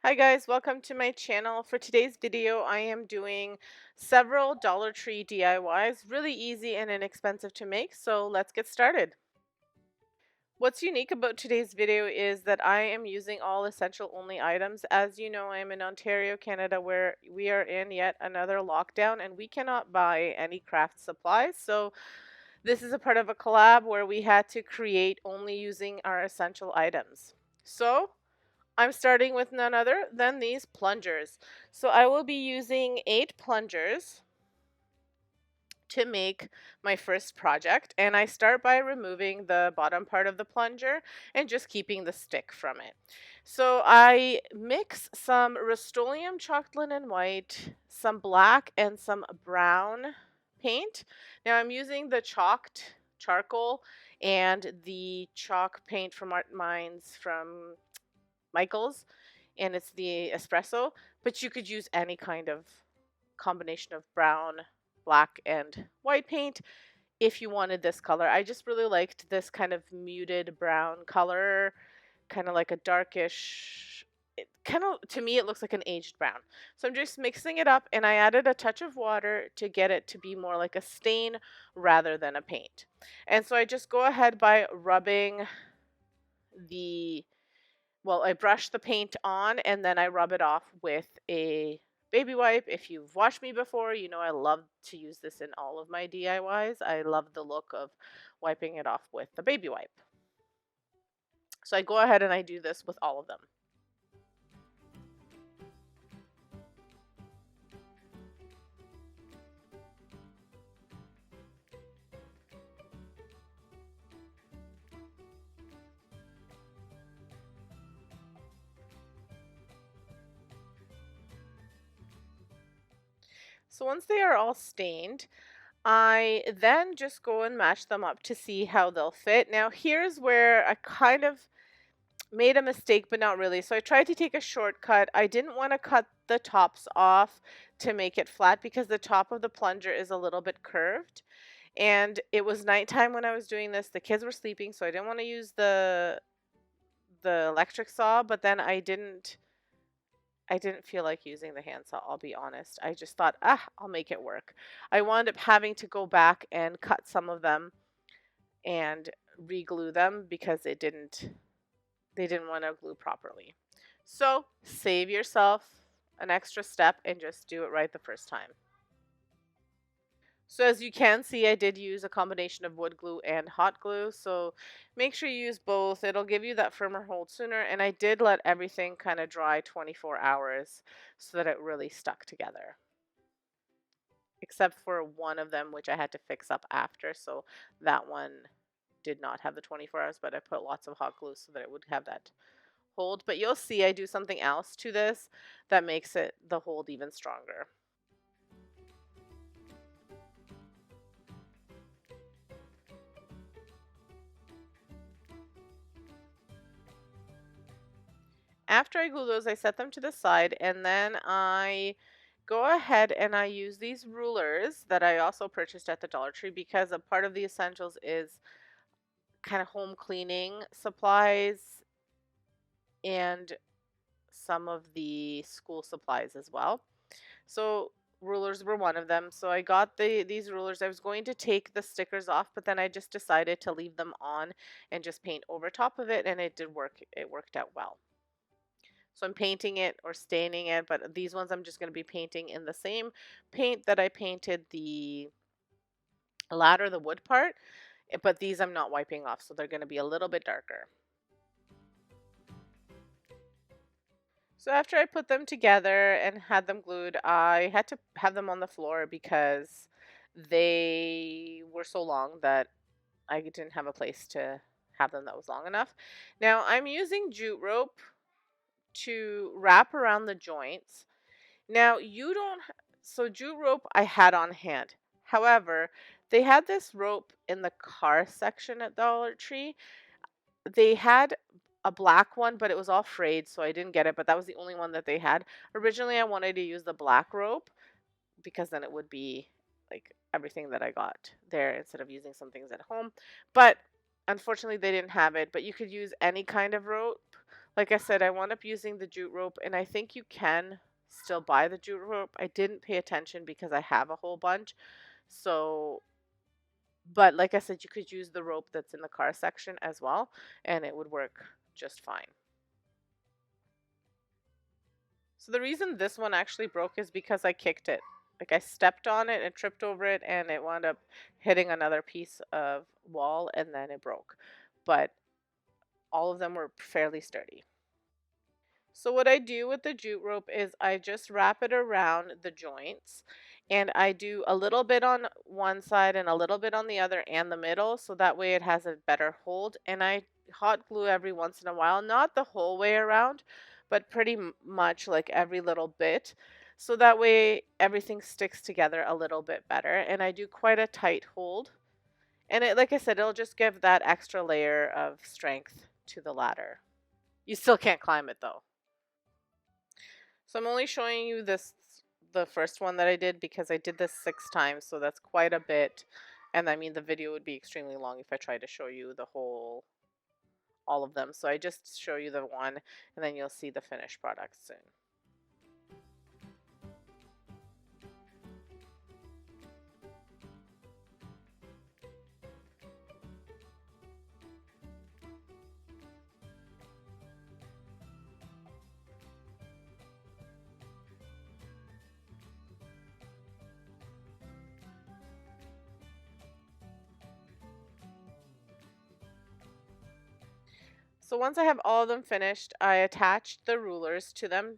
Hi guys, welcome to my channel. For today's video, I am doing several Dollar Tree DIYs, really easy and inexpensive to make, so let's get started. What's unique about today's video is that I am using all essential only items. As you know, I'm in Ontario, Canada, where we are in yet another lockdown and we cannot buy any craft supplies. So this is a part of a collab where we had to create only using our essential items. So I'm starting with none other than these plungers. So I will be using 8 plungers to make my first project, and I start by removing the bottom part of the plunger and just keeping the stick from it. So I mix some Rust-Oleum chalked linen white, some black and some brown paint. Now I'm using the chalked charcoal and the chalk paint from Art Mines from Michael's, and it's the espresso, but you could use any kind of combination of brown, black, and white paint if you wanted this color. I just really liked this kind of muted brown color, kind of like a darkish, it kind of, to me, it looks like an aged brown. So I'm just mixing it up, and I added a touch of water to get it to be more like a stain rather than a paint. And so I just go ahead by rubbing the I brush the paint on and then I rub it off with a baby wipe. If you've watched me before, you know I love to use this in all of my DIYs. I love the look of wiping it off with the baby wipe. So I go ahead and I do this with all of them. So once they are all stained, I then just go and match them up to see how they'll fit. Now here's where I kind of made a mistake, but not really. So I tried to take a shortcut. I didn't want to cut the tops off to make it flat because the top of the plunger is a little bit curved. And it was nighttime when I was doing this. The kids were sleeping, so I didn't want to use the electric saw, but then I didn't feel like using the handsaw, I'll be honest. I just thought, I'll make it work. I wound up having to go back and cut some of them and re-glue them because they didn't want to glue properly. So save yourself an extra step and just do it right the first time. So as you can see, I did use a combination of wood glue and hot glue. So make sure you use both. It'll give you that firmer hold sooner. And I did let everything kind of dry 24 hours so that it really stuck together. Except for one of them, which I had to fix up after. So that one did not have the 24 hours, but I put lots of hot glue so that it would have that hold. But you'll see I do something else to this that makes it the hold even stronger. After I glue those, I set them to the side, and then I go ahead and I use these rulers that I also purchased at the Dollar Tree because a part of the essentials is kind of home cleaning supplies and some of the school supplies as well. So rulers were one of them. So I got these rulers. I was going to take the stickers off, but then I just decided to leave them on and just paint over top of it, and it did work. It worked out well. So I'm painting it or staining it, but these ones I'm just going to be painting in the same paint that I painted the ladder, the wood part, but these I'm not wiping off, so they're going to be a little bit darker. So after I put them together and had them glued, I had to have them on the floor because they were so long that I didn't have a place to have them that was long enough. Now I'm using jute rope to wrap around the joints. Now you don't, so jute rope I had on hand. However, they had this rope in the car section at Dollar Tree. They had a black one, but it was all frayed, so I didn't get it, but that was the only one that they had. Originally, I wanted to use the black rope because then it would be like everything that I got there instead of using some things at home. But unfortunately, they didn't have it, but you could use any kind of rope. Like I said, I wound up using the jute rope, and I think you can still buy the jute rope. I didn't pay attention because I have a whole bunch. So, but like I said, you could use the rope that's in the car section as well, and it would work just fine. So the reason this one actually broke is because I kicked it. Like I stepped on it and tripped over it, and it wound up hitting another piece of wall, and then it broke. But all of them were fairly sturdy. So what I do with the jute rope is I just wrap it around the joints, and I do a little bit on one side and a little bit on the other and the middle, so that way it has a better hold. And I hot glue every once in a while, not the whole way around, but pretty much like every little bit. So that way everything sticks together a little bit better. And I do quite a tight hold. And it, like I said, it'll just give that extra layer of strength to the ladder. You still can't climb it though. So I'm only showing you this, the first one that I did, because I did this 6 times, so that's quite a bit. And I mean, the video would be extremely long if I tried to show you the whole, all of them. So I just show you the one, and then you'll see the finished product soon. So once I have all of them finished, I attached the rulers to them,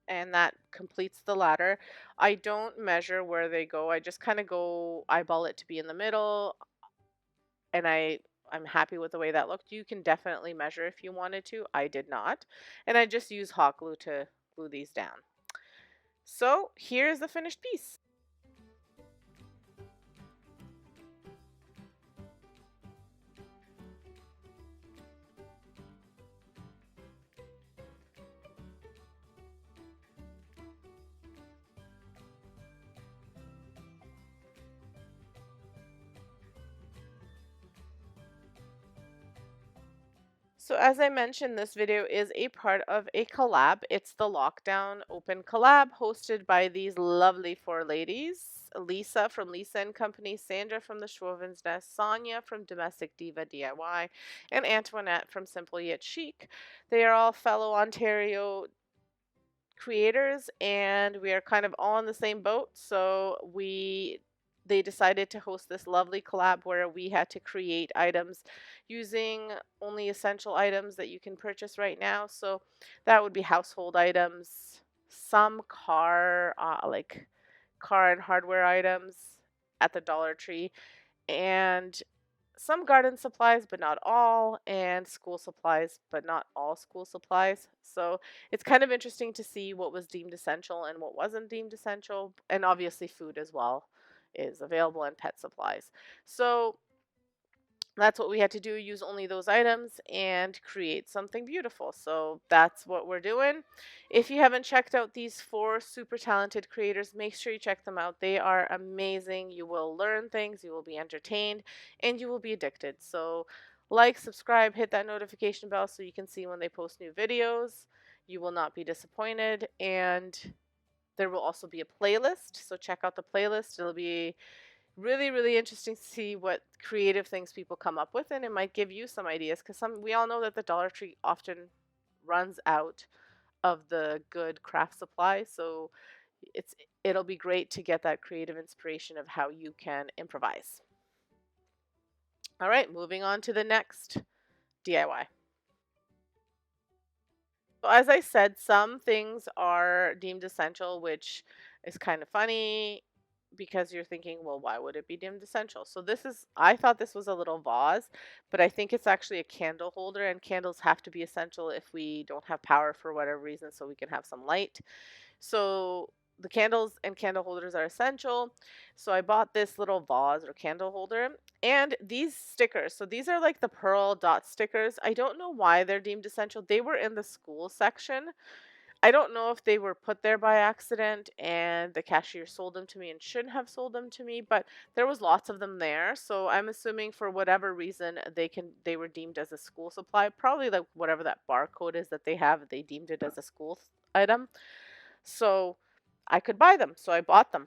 and that completes the ladder. I don't measure where they go. I just kind of go eyeball it to be in the middle, and I'm happy with the way that looked. You can definitely measure if you wanted to. I did not. And I just use hot glue to glue these down. So here's the finished piece. So as I mentioned, this video is a part of a collab. It's the Lockdown Open Collab hosted by these lovely 4 ladies. Lisa from Lisa and Company, Sandra from the Schwoven's Nest, Sonia from Domestic Diva DIY, and Antoinette from Simple Yet Chic. They are all fellow Ontario creators, and we are kind of all in the same boat. So they decided to host this lovely collab where we had to create items using only essential items that you can purchase right now. So that would be household items, some like car and hardware items at the Dollar Tree, and some garden supplies, but not all, and school supplies, but not all school supplies. So it's kind of interesting to see what was deemed essential and what wasn't deemed essential. And obviously, food as well is available, and pet supplies. So that's what we had to do, use only those items and create something beautiful. So that's what we're doing. If you haven't checked out these 4 super talented creators, make sure you check them out. They are amazing. You will learn things, you will be entertained, and you will be addicted. So like, subscribe, hit that notification bell so you can see when they post new videos. You will not be disappointed. And there will also be a playlist, so check out the playlist. It'll be really, really interesting to see what creative things people come up with, and it might give you some ideas, because we all know that the Dollar Tree often runs out of the good craft supplies. So it'll be great to get that creative inspiration of how you can improvise. All right, moving on to the next DIY. So as I said, some things are deemed essential, which is kind of funny because you're thinking, well, why would it be deemed essential? So I thought this was a little vase, but I think it's actually a candle holder, and candles have to be essential if we don't have power for whatever reason, so we can have some light. So the candles and candle holders are essential. So I bought this little vase or candle holder, and these stickers. So these are like the pearl dot stickers. I don't know why they're deemed essential. They were in the school section. I don't know if they were put there by accident and the cashier sold them to me and shouldn't have sold them to me, but there was lots of them there. So I'm assuming for whatever reason they were deemed as a school supply. Probably like whatever that barcode is that they have, they deemed it as a school item. So I could buy them. So I bought them.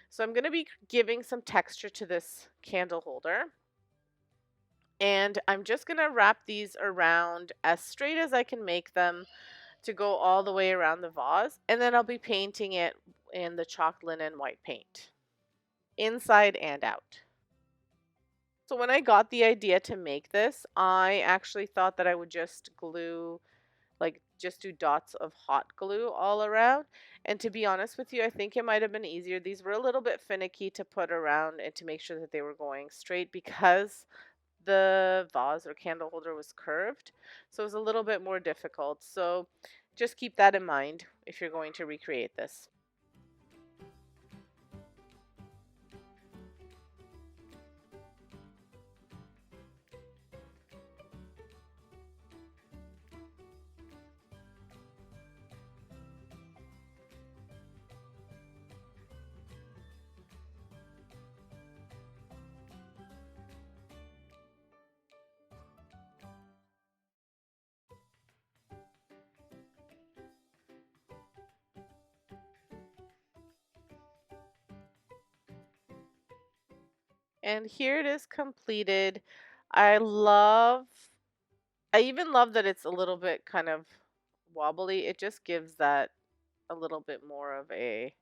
So I'm going to be giving some texture to this candle holder. And I'm just going to wrap these around as straight as I can make them to go all the way around the vase. And then I'll be painting it in the chalk linen white paint, inside and out. So when I got the idea to make this, I actually thought that I would just glue, like just do dots of hot glue all around. And to be honest with you, I think it might have been easier. These were a little bit finicky to put around and to make sure that they were going straight because the vase or candle holder was curved. So it was a little bit more difficult. So just keep that in mind if you're going to recreate this. And here it is completed. I love, I even love that it's a little bit kind of wobbly. It just gives that a little bit more of a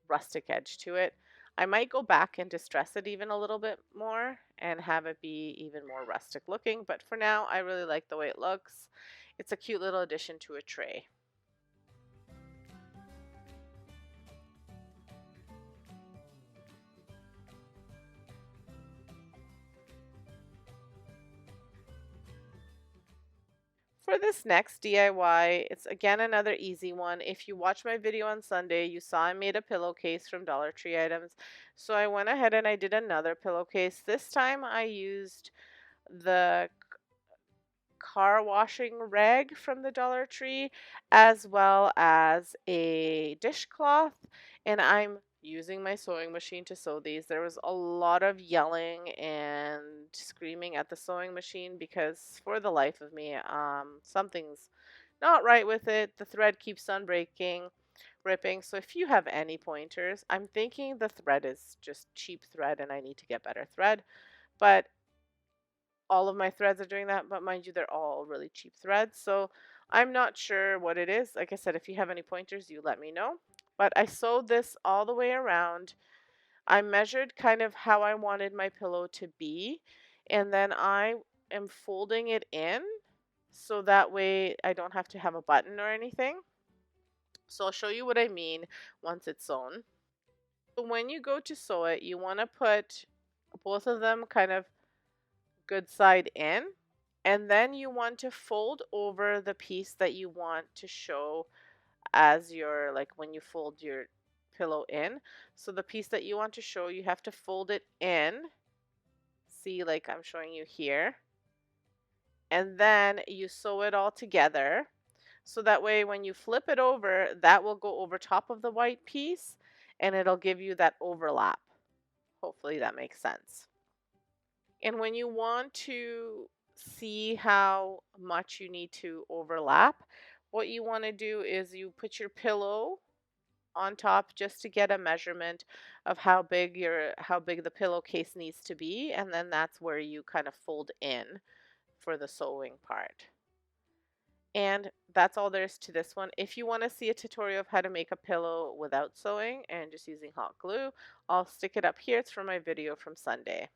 rustic edge to it. I might go back and distress it even a little bit more and have it be even more rustic looking, but for now I really like the way it looks. It's a cute little addition to a tray. For this next DIY, it's again another easy one. If you watched my video on Sunday, you saw I made a pillowcase from Dollar Tree items. So I went ahead and I did another pillowcase. This time I used the car washing rag from the Dollar Tree as well as a dishcloth, and I'm using my sewing machine to sew these. There was a lot of yelling and screaming at the sewing machine because for the life of me, something's not right with it. The thread keeps on ripping. So if you have any pointers, I'm thinking the thread is just cheap thread and I need to get better thread. But all of my threads are doing that, but mind you, they're all really cheap threads. So I'm not sure what it is. Like I said, if you have any pointers, you let me know. But I sewed this all the way around. I measured kind of how I wanted my pillow to be, and then I am folding it in so that way I don't have to have a button or anything. So I'll show you what I mean once it's sewn. So when you go to sew it, you want to put both of them kind of good side in, and then you want to fold over the piece that you want to show as your, like when you fold your pillow in. So the piece that you want to show, you have to fold it in. See, like I'm showing you here. And then you sew it all together. So that way when you flip it over, that will go over top of the white piece and it'll give you that overlap. Hopefully that makes sense. And when you want to see how much you need to overlap, what you want to do is you put your pillow on top just to get a measurement of how big the pillowcase needs to be, and then that's where you kind of fold in for the sewing part. And that's all there is to this one. If you want to see a tutorial of how to make a pillow without sewing and just using hot glue, I'll stick it up here. It's from my video from Sunday.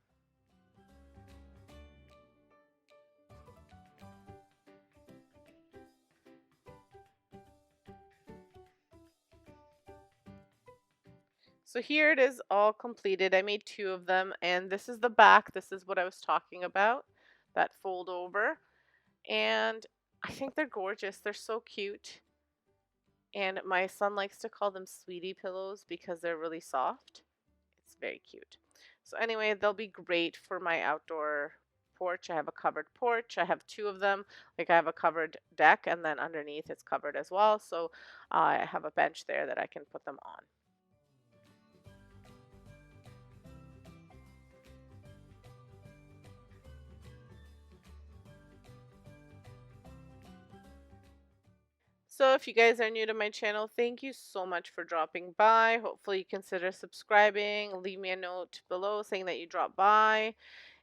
So here it is all completed. I made two of them, and this is the back. This is what I was talking about, that fold over. And I think they're gorgeous. They're so cute. And my son likes to call them sweetie pillows because they're really soft. It's very cute. So anyway, they'll be great for my outdoor porch. I have a covered porch. I have two of them. Like I have a covered deck, and then underneath it's covered as well. So I have a bench there that I can put them on. So if you guys are new to my channel, thank you so much for dropping by. Hopefully you consider subscribing. Leave me a note below saying that you dropped by,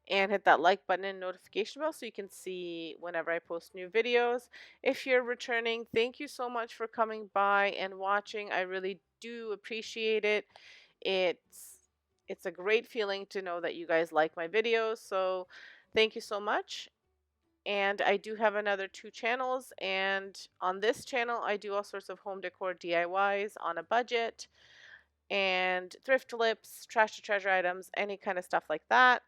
and hit that like button and notification bell so you can see whenever I post new videos. If you're returning, thank you so much for coming by and watching. I really do appreciate it. It's a great feeling to know that you guys like my videos. So thank you so much. And I do have another two channels, and on this channel I do all sorts of home decor DIYs on a budget, and thrift lips, trash to treasure items, any kind of stuff like that.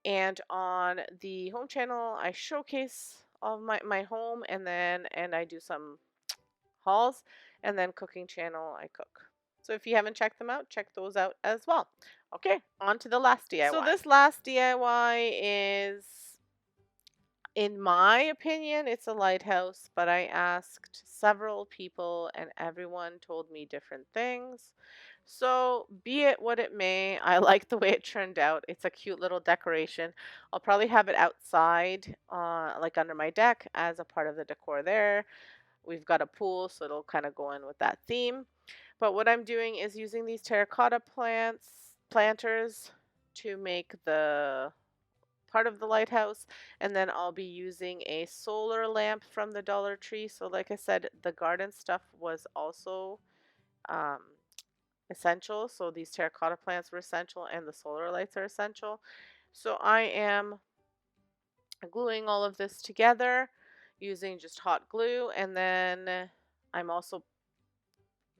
And on the home channel I showcase all my home, and I do some hauls, and then cooking channel I cook. So if you haven't checked them out, check those out as well. Okay, on to the last DIY. So this last DIY is, in my opinion, it's a lighthouse, but I asked several people and everyone told me different things. So be it what it may, I like the way it turned out. It's a cute little decoration. I'll probably have it outside, like under my deck as a part of the decor there. We've got a pool, so it'll kind of go in with that theme. But what I'm doing is using these terracotta planters to make the part of the lighthouse, and then I'll be using a solar lamp from the Dollar Tree. So like I said, the garden stuff was also um, essential. So these terracotta plants were essential, and the solar lights are essential. So I am gluing all of this together using just hot glue, and then I'm also,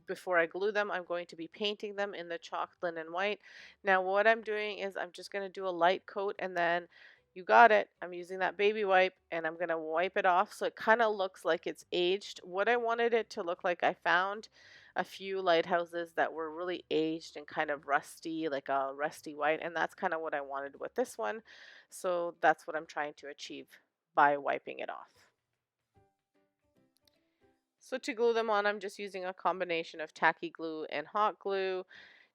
before I glue them, I'm going to be painting them in the chalk linen white. Now what I'm doing is I'm just going to do a light coat, and then you got it. I'm using that baby wipe, and I'm going to wipe it off so it kind of looks like it's aged. What I wanted it to look like, I found a few lighthouses that were really aged and kind of rusty, like a rusty white, and that's kind of what I wanted with this one. So that's what I'm trying to achieve by wiping it off. So to glue them on, I'm just using a combination of tacky glue and hot glue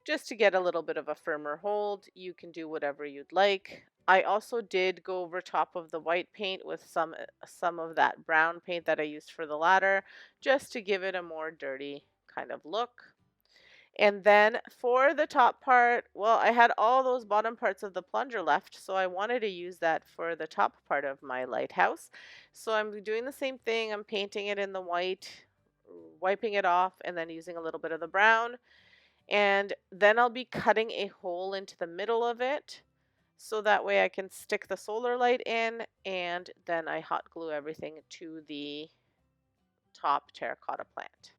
just to get a little bit of a firmer hold. You can do whatever you'd like. I also did go over top of the white paint with some of that brown paint that I used for the ladder, just to give it a more dirty kind of look. And then for the top part, well, I had all those bottom parts of the plunger left, so I wanted to use that for the top part of my lighthouse. So I'm doing the same thing. I'm painting it in the white, wiping it off, and then using a little bit of the brown. And then I'll be cutting a hole into the middle of it, so that way I can stick the solar light in, and then I hot glue everything to the top terracotta plant.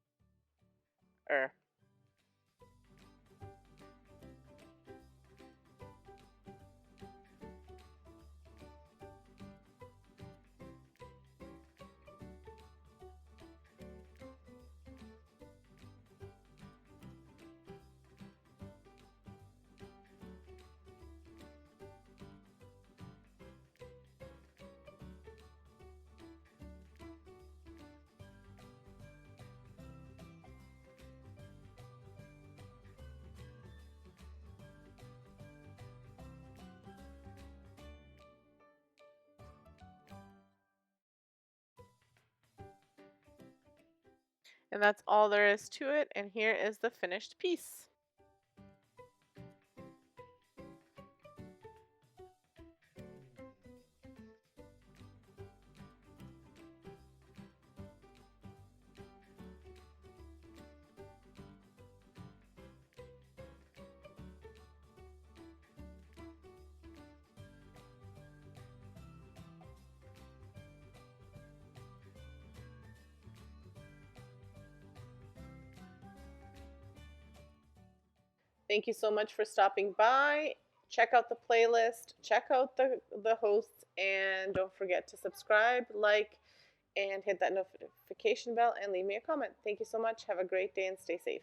And that's all there is to it. And here is the finished piece. Thank you so much for stopping by. Check out the playlist, check out the hosts, and don't forget to subscribe, like, and hit that notification bell, and leave me a comment. Thank you so much. Have a great day and stay safe.